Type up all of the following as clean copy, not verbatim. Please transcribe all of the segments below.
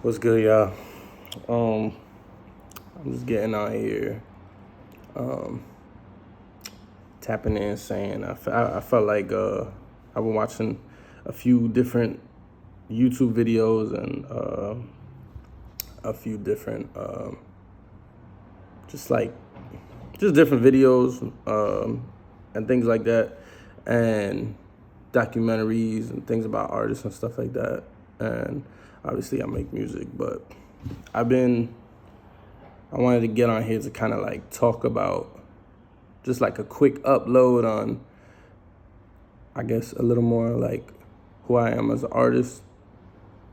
What's good, y'all? I'm just getting out here, tapping in, saying I felt like I've been watching a few different YouTube videos and a few different just like just different videos and things like that, and documentaries and things about artists and stuff like that. And obviously, I make music, but I've been I wanted to get on here to kind of like talk about just like a quick upload on, I guess, a little more like who I am as an artist,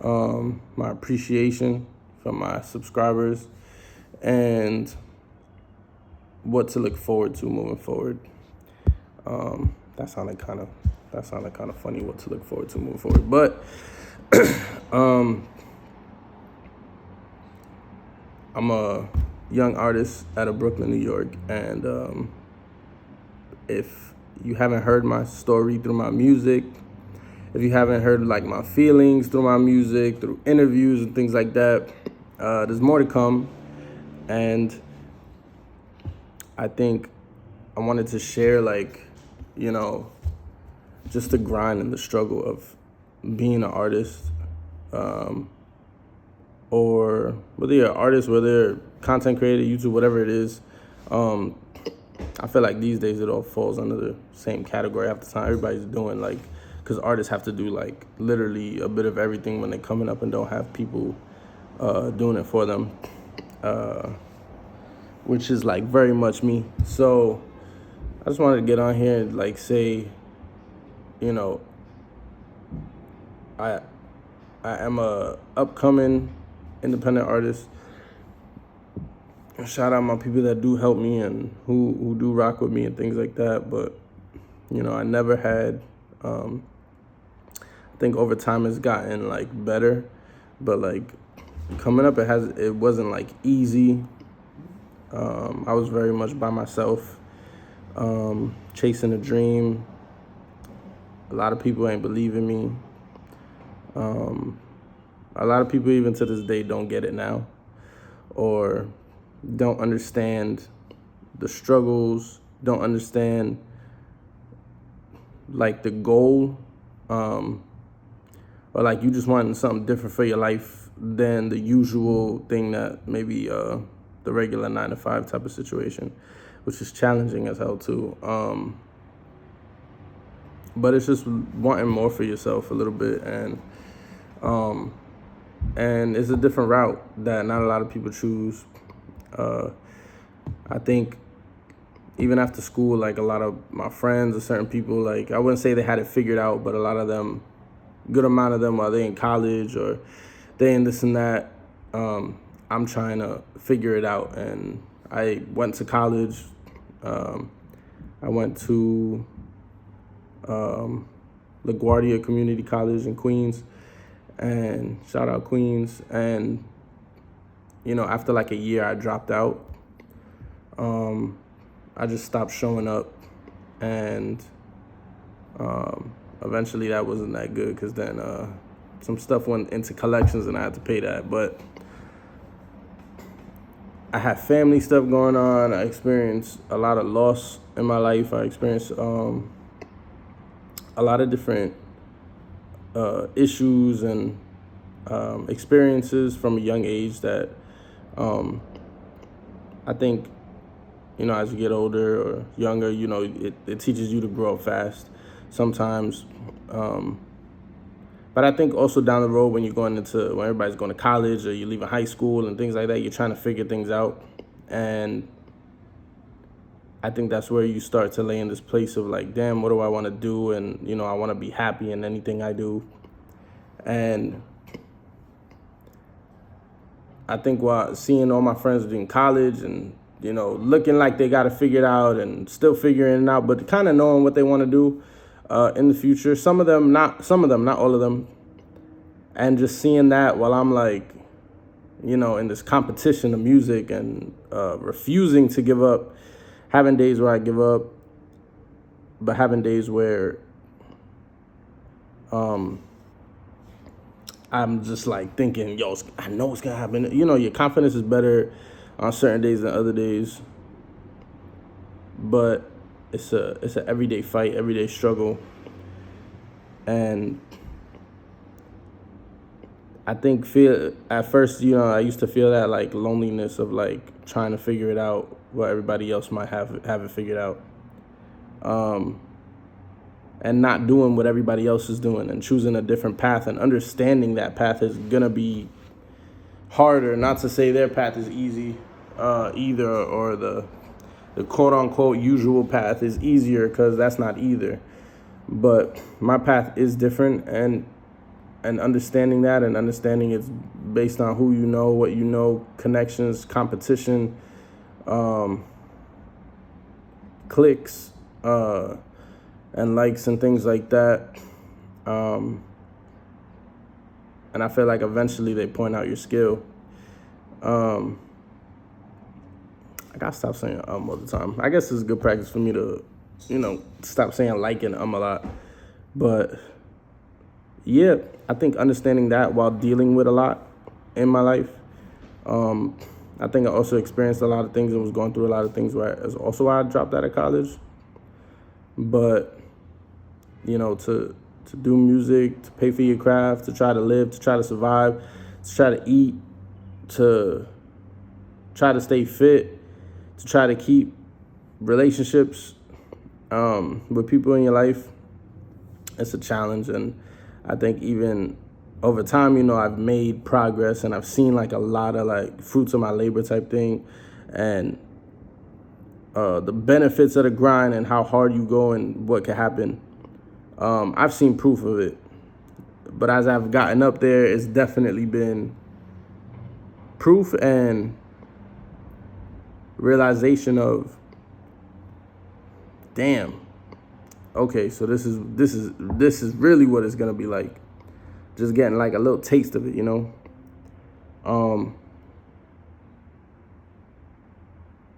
my appreciation from my subscribers, and what to look forward to moving forward. That sounded kind of funny. What to look forward to moving forward, but I'm a young artist out of Brooklyn, New York, and if you haven't heard my story through my music, if you haven't heard like my feelings through my music, through interviews and things like that, there's more to come. And I think I wanted to share just the grind and the struggle of being an artist, or whether you're an artist, whether you're a content creator, YouTube, whatever it is. I feel like these days it all falls under the same category half the time. Everybody's doing because artists have to do like literally a bit of everything when they're coming up and don't have people doing it for them, which is like very much me. So I just wanted to get on here and like say, I am a upcoming independent artist. Shout out my people that do help me and who do rock with me and things like that. But I never had. I think over time it's gotten like better, but like coming up, it wasn't like easy. I was very much by myself, chasing a dream. A lot of people ain't believe in me. A lot of people even to this day don't get it now, or don't understand the struggles, don't understand like the goal, or like you just wanting something different for your life than the usual thing that maybe the regular 9 to 5 type of situation, which is challenging as hell too. But it's just wanting more for yourself a little bit, and it's a different route that not a lot of people choose. I think even after school, like a lot of my friends or certain people, like I wouldn't say they had it figured out, but a lot of them, good amount of them, are they in college or they in this and that. I'm trying to figure it out, and I went to college. I went to LaGuardia Community College in Queens, and shout out Queens. And after like a year, I dropped out. I just stopped showing up, and eventually that wasn't that good because then some stuff went into collections and I had to pay that. But I had family stuff going on. I experienced a lot of loss in my life. I experienced a lot of different issues and experiences from a young age that I think, as you get older or younger, it teaches you to grow up fast sometimes. But I think also down the road when when everybody's going to college or you're leaving high school and things like that, you're trying to figure things out. And I think that's where you start to lay in this place of like, damn, what do I want to do? And, I want to be happy in anything I do. And I think while seeing all my friends doing college and, looking like they got it figured out and still figuring it out, but kind of knowing what they want to do in the future. Some of them, not all of them. And just seeing that while I'm like, in this competition of music and refusing to give up, having days where I give up, but having days where I'm just like thinking, yo, I know it's gonna happen. You know, your confidence is better on certain days than other days, but it's an everyday fight, everyday struggle, and I think at first, you know, I used to feel that like loneliness of like trying to figure it out while everybody else might have it figured out, and not doing what everybody else is doing and choosing a different path and understanding that path is gonna be harder. Not to say their path is easy, either, or the quote unquote usual path is easier, because that's not either. But my path is different, and understanding that, and understanding it's based on who you know, what you know, connections, competition, clicks, and likes and things like that. And I feel like eventually they point out your skill. I gotta stop saying all the time. I guess it's good practice for me to, you know, stop saying like and a lot. But yeah, I think understanding that while dealing with a lot in my life, I think I also experienced a lot of things and was going through a lot of things where is also why I dropped out of college. But, you know, to do music, to pay for your craft, to try to live, to try to survive, to try to eat, to try to stay fit, to try to keep relationships with people in your life, it's a challenge. And I think even over time, you know, I've made progress and I've seen like a lot of like fruits of my labor type thing, and the benefits of the grind and how hard you go and what can happen. I've seen proof of it, but as I've gotten up there, it's definitely been proof and realization of, damn, okay, so this is really what it's gonna be like. Just getting like a little taste of it, you know.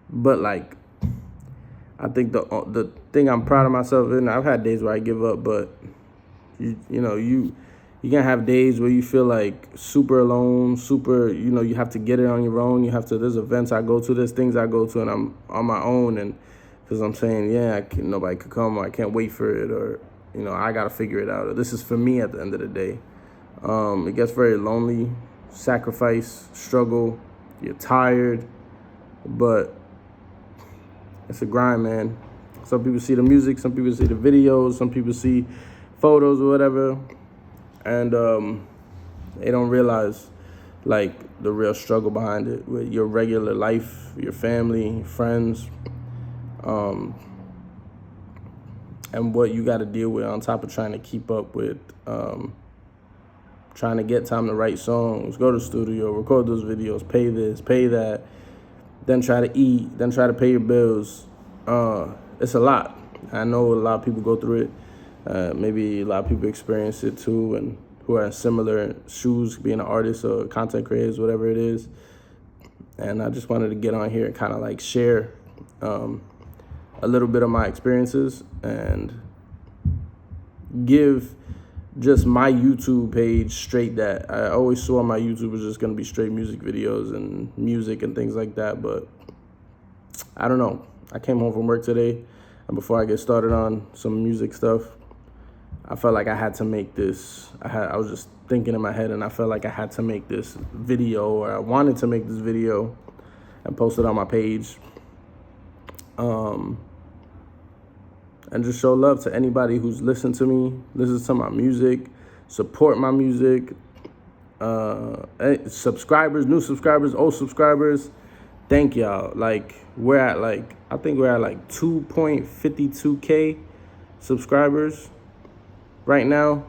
But like, I think the thing I'm proud of myself in, I've had days where I give up, but you know, you gonna have days where you feel like super alone, super, you know, you have to get it on your own. You have to, there's events I go to, there's things I go to, and I'm on my own, and because I'm saying, yeah, nobody could come, or I can't wait for it, or, you know, I gotta figure it out, or this is for me at the end of the day. It gets very lonely, sacrifice, struggle, you're tired, but it's a grind, man. Some people see the music, some people see the videos, some people see photos or whatever, and they don't realize like the real struggle behind it with your regular life, your family, friends, and what you got to deal with on top of trying to keep up with, trying to get time to write songs, go to the studio, record those videos, pay this, pay that, then try to eat, then try to pay your bills. It's a lot. I know a lot of people go through it. Maybe a lot of people experience it too, and who are in similar shoes, being an artist or content creators, whatever it is. And I just wanted to get on here and kind of like share a little bit of my experiences and give just my YouTube page straight that. I always saw my YouTube was just going to be straight music videos and music and things like that, but I don't know. I came home from work today, and before I get started on some music stuff, I felt like I had to make this. I was just thinking in my head, and I felt like I had to make this video, or I wanted to make this video and post it on my page, and just show love to anybody who's listened to me, listens to my music, support my music, subscribers, new subscribers, old subscribers. Thank y'all. Like, I think we're at like 2.52K subscribers right now.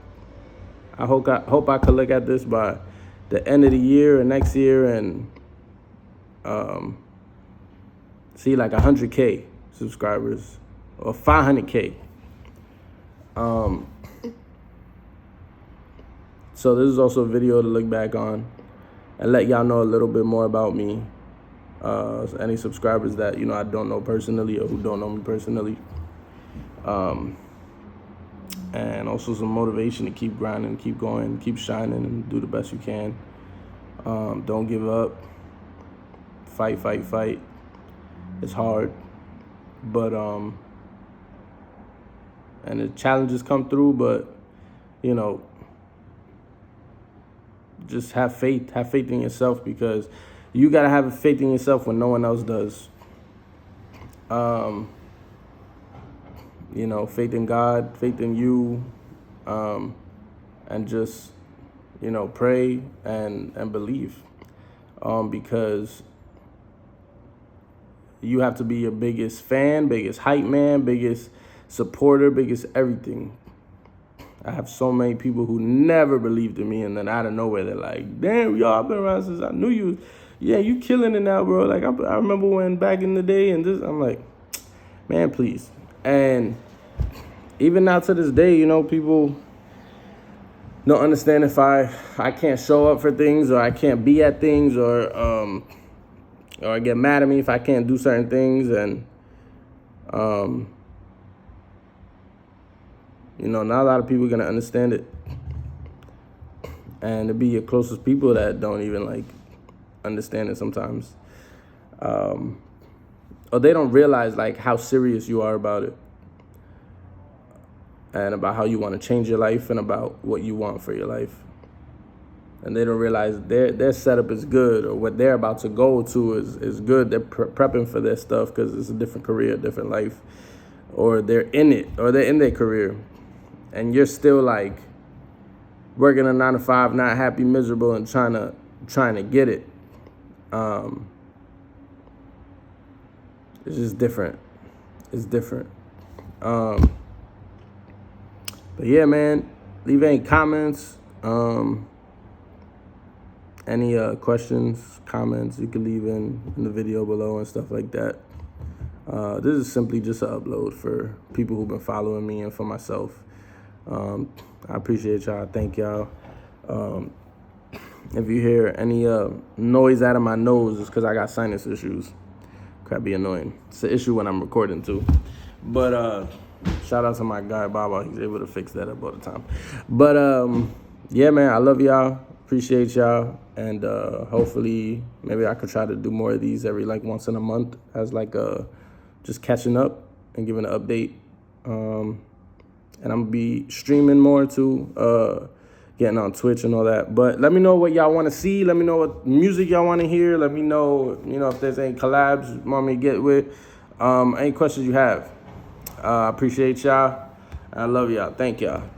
I hope I could look at this by the end of the year or next year and see like 100K subscribers or 500K. So this is also a video to look back on and let y'all know a little bit more about me. Any subscribers that, you know, I don't know personally or who don't know me personally. and also some motivation to keep grinding, keep going, keep shining, and do the best you can. Don't give up. Fight, fight, fight. It's hard, but and the challenges come through, but you know, just have faith. Have faith in yourself, because you gotta have faith in yourself when no one else does. You know, faith in God, faith in you, and just, you know, pray and believe, because you have to be your biggest fan, biggest hype man, biggest supporter, biggest everything. I have so many people who never believed in me, and then out of nowhere they're like, damn, y'all, I've been around since I knew you. Yeah, you killing it now, bro. Like, I remember when back in the day, and this, I'm like, man, please. And even now to this day, you know, people don't understand if I can't show up for things, or I can't be at things, or get mad at me if I can't do certain things. And you know, not a lot of people are gonna understand it, and it'll be your closest people that don't even like understand it sometimes, or they don't realize like how serious you are about it, and about how you want to change your life, and about what you want for your life. And they don't realize their setup is good, or what they're about to go to is good. They're prepping for their stuff because it's a different career, different life, or they're in it, or they're in their career, and you're still like working a 9 to 5, not happy, miserable, and trying to get it. It's just different. It's different. But yeah, man, leave any comments. Any questions, comments, you can leave in the video below and stuff like that. This is simply just an upload for people who've been following me, and for myself. I appreciate y'all. Thank y'all. If you hear any noise out of my nose, it's because I got sinus issues. Could be annoying. It's an issue when I'm recording too. But shout out to my guy Baba. He's able to fix that up all the time. But yeah, man, I love y'all. Appreciate y'all. And hopefully maybe I could try to do more of these every like once in a month, as like just catching up and giving an update. And I'm gonna be streaming more too, getting on Twitch and all that. But let me know what y'all want to see. Let me know what music y'all want to hear. Let me know, you know, if there's any collabs you want me to get with. Any questions you have. I appreciate y'all. I love y'all. Thank y'all.